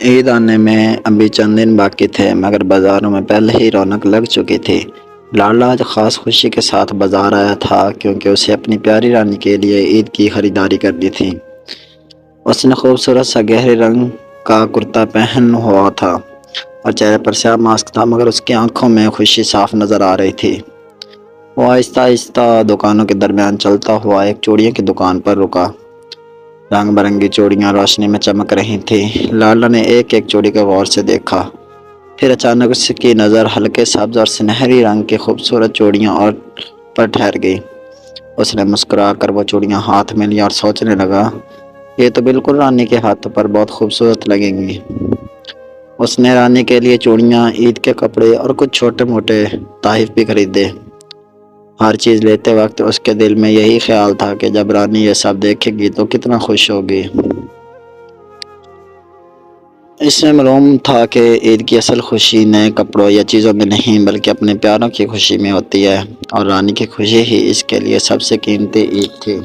عید آنے میں ابھی چند دن باقی تھے مگر بازاروں میں پہلے ہی رونق لگ چکی تھی۔ لاڈلا آج خاص خوشی کے ساتھ بازار آیا تھا کیونکہ اسے اپنی پیاری رانی کے لیے عید کی خریداری کرنی تھی۔ اس نے خوبصورت سا گہرے رنگ کا کرتا پہن ہوا تھا اور چہرے پر سیاہ ماسک تھا، مگر اس کی آنکھوں میں خوشی صاف نظر آ رہی تھی۔ وہ آہستہ آہستہ دکانوں کے درمیان چلتا ہوا ایک چوڑیوں کی دکان پر رکا۔ رنگ برنگی چوڑیاں روشنی میں چمک رہی تھیں۔ لاڈلا نے ایک ایک چوڑی کو غور سے دیکھا، پھر اچانک اس کی نظر ہلکے سبز اور سنہری رنگ کی خوبصورت چوڑیوں پر ٹھہر گئی۔ اس نے مسکرا کر وہ چوڑیاں ہاتھ میں لی اور سوچنے لگا، یہ تو بالکل رانی کے ہاتھوں پر بہت خوبصورت لگیں گی۔ اس نے رانی کے لیے چوڑیاں، عید کے کپڑے اور کچھ چھوٹے موٹے تحائف بھی خریدے۔ ہر چیز لیتے وقت اس کے دل میں یہی خیال تھا کہ جب رانی یہ سب دیکھے گی تو کتنا خوش ہوگی۔ اس میں معلوم تھا کہ عید کی اصل خوشی نئے کپڑوں یا چیزوں میں نہیں بلکہ اپنے پیاروں کی خوشی میں ہوتی ہے، اور رانی کی خوشی ہی اس کے لیے سب سے قیمتی عید تھی۔